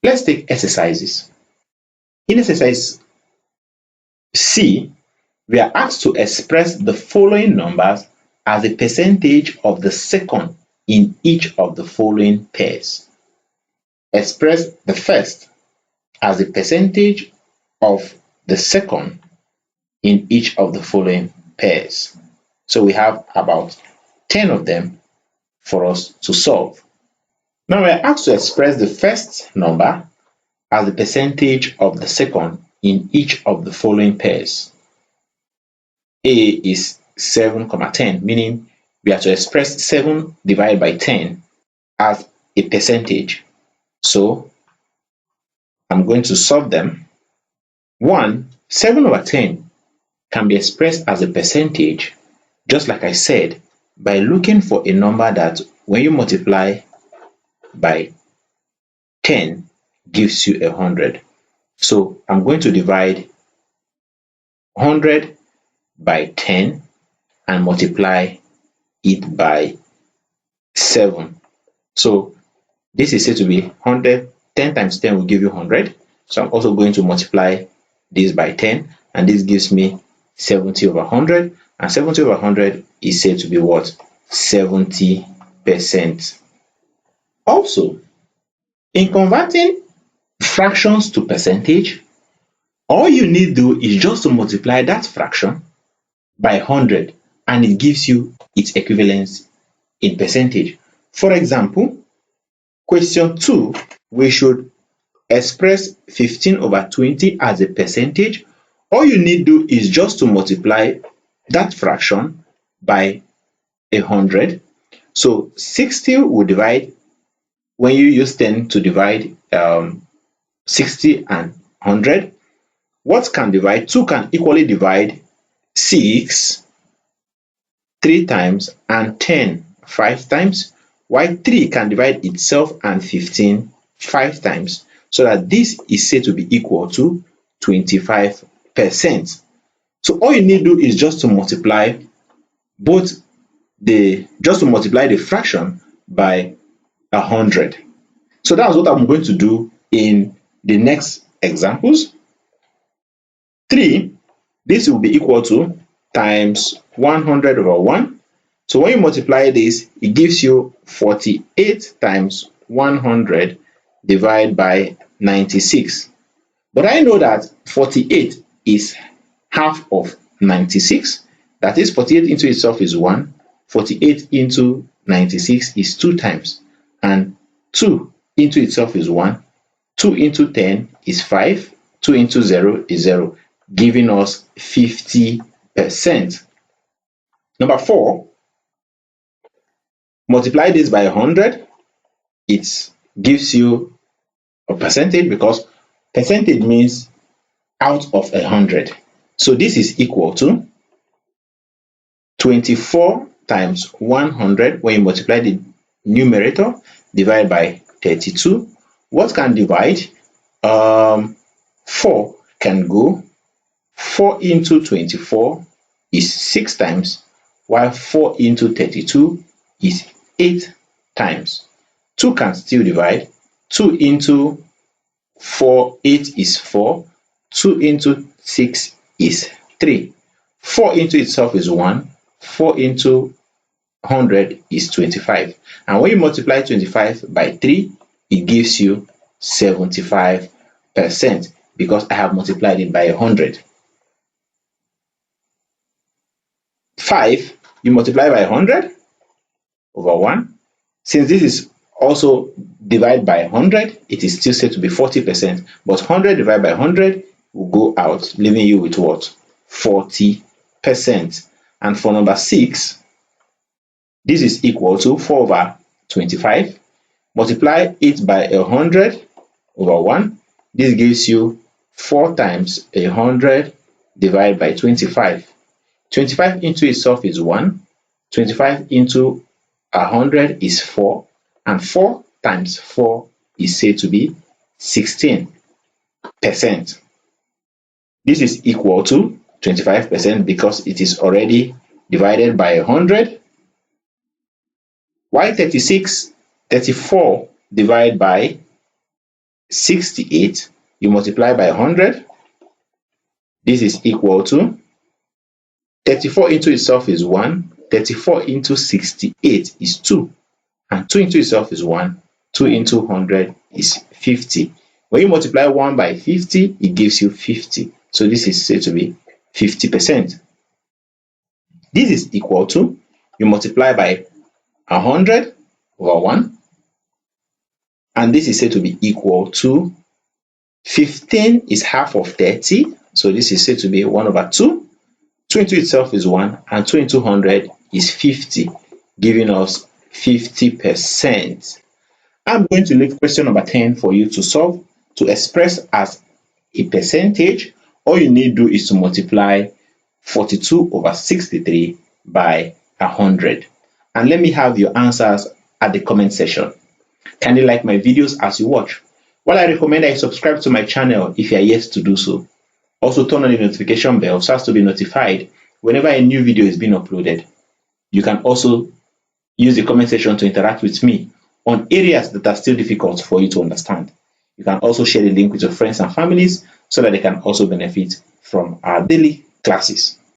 Let's take exercises. In exercise C, we are asked to express the following numbers as a percentage of the second in each of the following pairs. Express the first as a percentage of the second in each of the following pairs. So we have about 10 of them for us to solve. Now we are asked to express the first number as the percentage of the second in each of the following pairs. A is 7,10, meaning we are to express 7 divided by 10 as a percentage. So I'm going to solve them. 1, 7 over 10 can be expressed as a percentage, just like I said, by looking for a number that when you multiply by 10 gives you 100. So I'm going to divide 100 by 10 and multiply it by 7. So this is said to be 100. 10 times 10 will give you 100. So I'm also going to multiply this by 10, and this gives me 70 over 100. And 70 over 100 is said to be what? 70%. Also, in converting fractions to percentage, all you need to do is just to multiply that fraction by 100 and it gives you its equivalence in percentage. For example, question 2, we should express 15 over 20 as a percentage. All you need to do is just to multiply that fraction by 100. So 60 will divide, when you use 10 to divide 60 and 100, what can divide? 2 can equally divide 6 3 times and 10 5 times, while 3 can divide itself and 15 5 times, so that this is said to be equal to 25%. So all you need to do is just to multiply the fraction by 100. So that's what I'm going to do in the next examples. 3, this will be equal to times 100 over 1. So when you multiply this, it gives you 48 times 100 divided by 96. But I know that 48 is half of 96. That is, 48 into itself is 1. 48 into 96 is 2 times. And 2 into itself is 1. 2 into 10 is 5. 2 into 0 is 0, giving us 50%. Number 4, multiply this by 100. It gives you a percentage, because percentage means out of 100. So this is equal to 24 times 100 when you multiply the numerator divided by 32. What can divide? 4 can go. 4 into 24 is 6 times, while 4 into 32 is 8 times. 2 can still divide. 2 into 4, 8 is 4. 2 into 6 is 3. 4 into itself is 1. 4 into 100 is 25. And when you multiply 25 by 3, it gives you 75%, because I have multiplied it by 100. 5, you multiply by 100 over 1. Since this is also divided by 100, it is still said to be 40%. But 100 divided by 100 will go out, leaving you with what? 40%. And for number 6, this is equal to 4 over 25. Multiply it by 100 over 1. This gives you 4 times 100 divided by 25. 25 into itself is 1. 25 into 100 is 4. And 4 times 4 is said to be 16%. This is equal to 25% because it is already divided by 100. While 34 divided by 68, you multiply by 100. This is equal to 34 into itself is 1, 34 into 68 is 2, and 2 into itself is 1, 2 into 100 is 50. When you multiply 1 by 50, it gives you 50. So this is said to be 50%. This is equal to, you multiply by 100 over 1, and this is said to be equal to 15 is half of 30, so this is said to be 1 over 2. 2 into itself is 1, and 2 into 100 is 50, giving us 50%. I'm going to leave question number 10 for you to solve. To express as a percentage, all you need to do is to multiply 42 over 63 by 100. And let me have your answers at the comment section. Kindly like my videos as you watch. While I recommend that you subscribe to my channel if you are yet to do so. Also turn on the notification bell so as to be notified whenever a new video is being uploaded. You can also use the comment section to interact with me on areas that are still difficult for you to understand. You can also share the link with your friends and families so that they can also benefit from our daily classes.